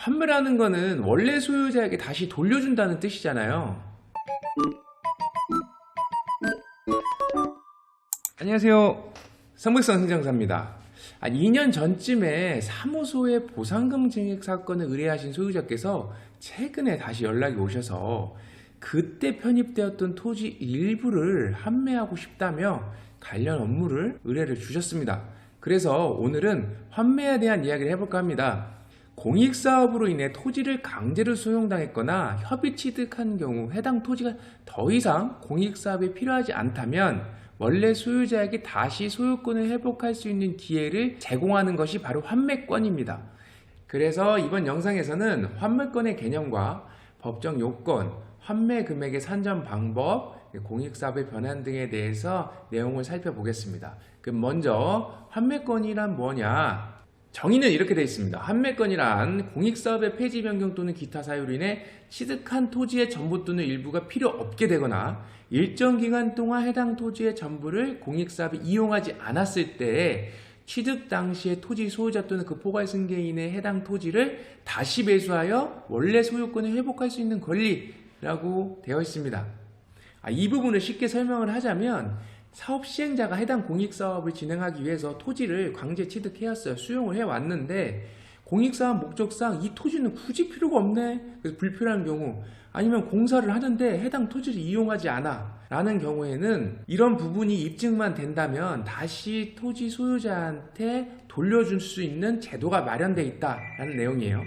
환매라는 거는 원래 소유자에게 다시 돌려준다는 뜻이잖아요. 안녕하세요. 성북성 행정사입니다. 2년 전쯤에 사무소에 보상금 증액 사건을 의뢰하신 소유자께서 최근에 다시 연락이 오셔서 그때 편입되었던 토지 일부를 환매하고 싶다며 관련 업무를 의뢰를 주셨습니다. 그래서 오늘은 환매에 대한 이야기를 해볼까 합니다. 공익사업으로 인해 토지를 강제로 소용당했거나 협의 취득한 경우 해당 토지가 더 이상 공익사업에 필요하지 않다면 원래 소유자에게 다시 소유권을 회복할 수 있는 기회를 제공하는 것이 바로 환매권입니다. 그래서 이번 영상에서는 환매권의 개념과 법정 요건, 환매 금액의 산정 방법, 공익사업의 변환 등에 대해서 내용을 살펴보겠습니다. 그럼 먼저 환매권이란 뭐냐? 정의는 이렇게 되어 있습니다. 환매권이란 공익사업의 폐지 변경 또는 기타 사유로 인해 취득한 토지의 전부 또는 일부가 필요 없게 되거나 일정 기간 동안 해당 토지의 전부를 공익사업에 이용하지 않았을 때에 취득 당시의 토지 소유자 또는 그 포괄 승계인의 해당 토지를 다시 매수하여 원래 소유권을 회복할 수 있는 권리라고 되어 있습니다. 이 부분을 쉽게 설명을 하자면 사업 시행자가 해당 공익사업을 진행하기 위해서 토지를 강제 취득해왔어요. 수용을 해왔는데 공익사업 목적상 이 토지는 굳이 필요가 없네. 그래서 불필요한 경우 아니면 공사를 하는데 해당 토지를 이용하지 않아 라는 경우에는 이런 부분이 입증만 된다면 다시 토지 소유자한테 돌려줄 수 있는 제도가 마련되어 있다라는 내용이에요.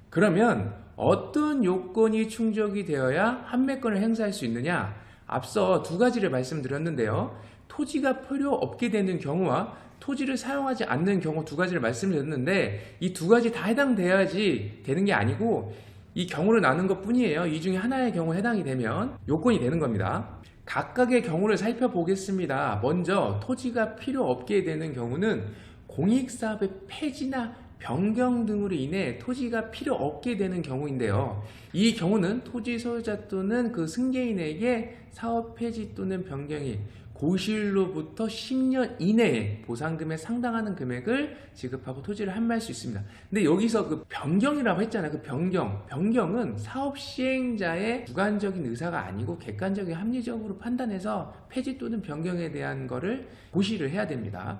그러면 어떤 요건이 충족이 되어야 환매권을 행사할 수 있느냐? 앞서 두 가지를 말씀드렸는데요. 토지가 필요 없게 되는 경우와 토지를 사용하지 않는 경우 두 가지를 말씀드렸는데 이 두 가지 다 해당돼야지 되는 게 아니고 이 경우를 나눈 것 뿐이에요. 이 중에 하나의 경우 해당이 되면 요건이 되는 겁니다. 각각의 경우를 살펴보겠습니다. 먼저 토지가 필요 없게 되는 경우는 공익사업의 폐지나 변경 등으로 인해 토지가 필요 없게 되는 경우인데요. 이 경우는 토지 소유자 또는 그 승계인에게 사업 폐지 또는 변경이 고실로부터 10년 이내에 보상금에 상당하는 금액을 지급하고 토지를 환매할 수 있습니다. 근데 여기서 그 변경이라고 했잖아요. 그 변경은 사업 시행자의 주관적인 의사가 아니고 객관적인 합리적으로 판단해서 폐지 또는 변경에 대한 거를 고시를 해야 됩니다.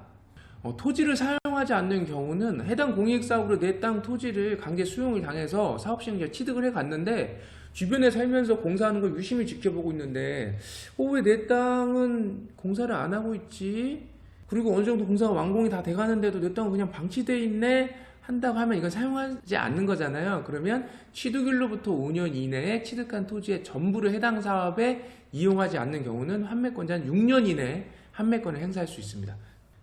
토지를 사용하지 않는 경우는 해당 공익사업으로 내 땅 토지를 강제 수용을 당해서 사업시행자 취득을 해갔는데 주변에 살면서 공사하는 걸 유심히 지켜보고 있는데 왜 내 땅은 공사를 안 하고 있지? 그리고 어느 정도 공사가 완공이 다 돼가는데도 내 땅은 그냥 방치돼 있네? 한다고 하면 이건 사용하지 않는 거잖아요. 그러면 취득일로부터 5년 이내에 취득한 토지의 전부를 해당 사업에 이용하지 않는 경우는 환매권자는 6년 이내에 환매권을 행사할 수 있습니다.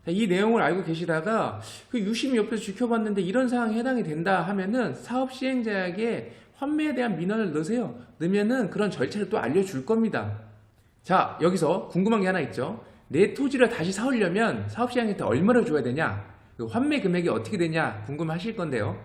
이 내용을 알고 계시다가 유심히 옆에서 지켜봤는데 이런 상황에 해당이 된다 하면은 사업 시행자에게 환매에 대한 민원을 넣으세요. 넣으면은 그런 절차를 또 알려줄 겁니다. 자, 여기서 궁금한 게 하나 있죠. 내 토지를 다시 사오려면 사업 시행자한테 얼마를 줘야 되냐? 환매 금액이 어떻게 되냐? 궁금하실 건데요.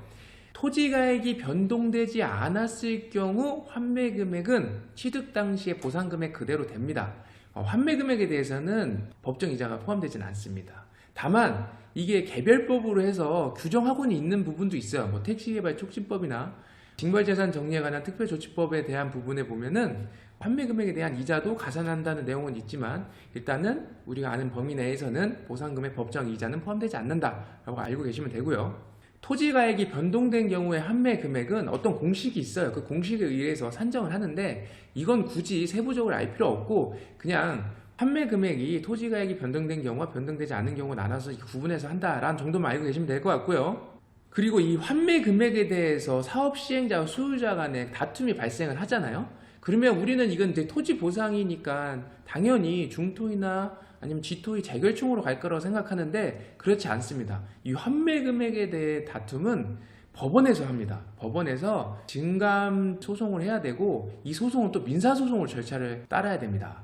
토지 가액이 변동되지 않았을 경우 환매 금액은 취득 당시의 보상 금액 그대로 됩니다. 환매 금액에 대해서는 법정 이자가 포함되지는 않습니다. 다만 이게 개별법으로 해서 규정하고는 있는 부분도 있어요. 뭐 택시개발 촉진법이나 징벌재산 정리에 관한 특별조치법에 대한 부분에 보면은 환매 금액에 대한 이자도 가산한다는 내용은 있지만 일단은 우리가 아는 범위 내에서는 보상금의 법정 이자는 포함되지 않는다라고 알고 계시면 되고요. 토지 가액이 변동된 경우에 환매 금액은 어떤 공식이 있어요. 그 공식에 의해서 산정을 하는데 이건 굳이 세부적으로 알 필요 없고 그냥 환매 금액이 토지 가액이 변동된 경우와 변동되지 않은 경우 나눠서 구분해서 한다라는 정도만 알고 계시면 될 것 같고요. 그리고 이 환매 금액에 대해서 사업 시행자와 소유자 간에 다툼이 발생을 하잖아요. 그러면 우리는 이건 이제 토지 보상이니까 당연히 중토이나 아니면 지토의 재결총으로 갈 거라고 생각하는데 그렇지 않습니다. 이 환매 금액에 대해 다툼은 법원에서 합니다. 법원에서 증감 소송을 해야 되고 이 소송은 또 민사소송을 절차를 따라야 됩니다.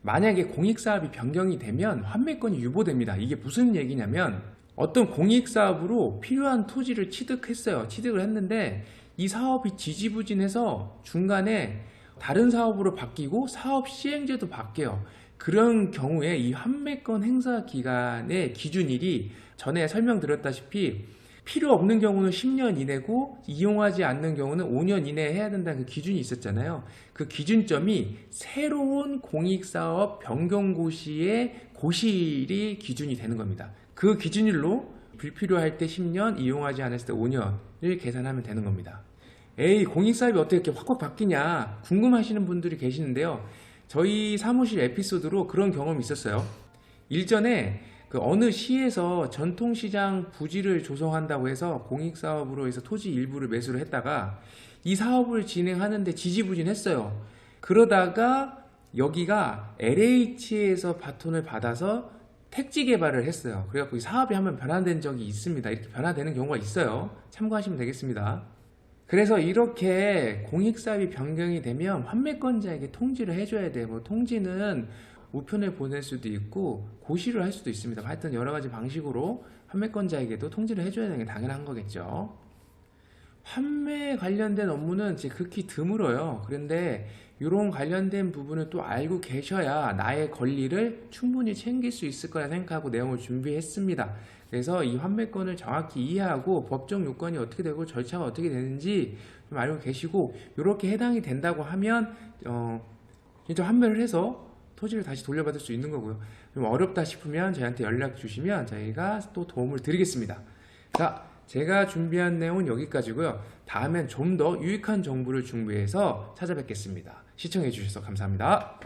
만약에 공익사업이 변경이 되면 환매권이 유보됩니다. 이게 무슨 얘기냐면 어떤 공익사업으로 필요한 토지를 취득했어요. 취득을 했는데 이 사업이 지지부진해서 중간에 다른 사업으로 바뀌고 사업 시행제도 바뀌어요. 그런 경우에 이 환매권 행사 기간의 기준일이 전에 설명드렸다시피 필요 없는 경우는 10년 이내고 이용하지 않는 경우는 5년 이내에 해야 된다는 그 기준이 있었잖아요. 그 기준점이 새로운 공익사업 변경고시의 고실이 기준이 되는 겁니다. 그 기준일로 불필요할 때 10년, 이용하지 않았을 때 5년을 계산하면 되는 겁니다. 에이, 공익사업이 어떻게 이렇게 확확 바뀌냐 궁금하시는 분들이 계시는데요. 저희 사무실 에피소드로 그런 경험이 있었어요. 일전에 그 어느 시에서 전통시장 부지를 조성한다고 해서 공익사업으로 해서 토지 일부를 매수를 했다가 이 사업을 진행하는데 지지부진했어요. 그러다가 여기가 LH에서 바톤을 받아서 택지 개발을 했어요. 그래갖고 이 사업이 한번 변환된 적이 있습니다. 이렇게 변화되는 경우가 있어요. 참고하시면 되겠습니다. 그래서 이렇게 공익사업이 변경이 되면 환매권자에게 통지를 해줘야 돼요. 뭐 통지는 우편을 보낼 수도 있고 고시를 할 수도 있습니다. 하여튼 여러 가지 방식으로 환매권자에게도 통지를 해줘야 되는 게 당연한 거겠죠. 환매 관련된 업무는 이제 극히 드물어요. 그런데 이런 관련된 부분을 또 알고 계셔야 나의 권리를 충분히 챙길 수 있을 거라 생각하고 내용을 준비했습니다. 그래서 이 환매권을 정확히 이해하고 법정 요건이 어떻게 되고 절차가 어떻게 되는지 좀 알고 계시고, 이렇게 해당이 된다고 하면 진짜 환매를 해서 토지를 다시 돌려받을 수 있는 거고요. 좀 어렵다 싶으면 저희한테 연락 주시면 저희가 또 도움을 드리겠습니다. 자, 제가 준비한 내용은 여기까지고요. 다음엔 좀 더 유익한 정보를 준비해서 찾아뵙겠습니다. 시청해 주셔서 감사합니다.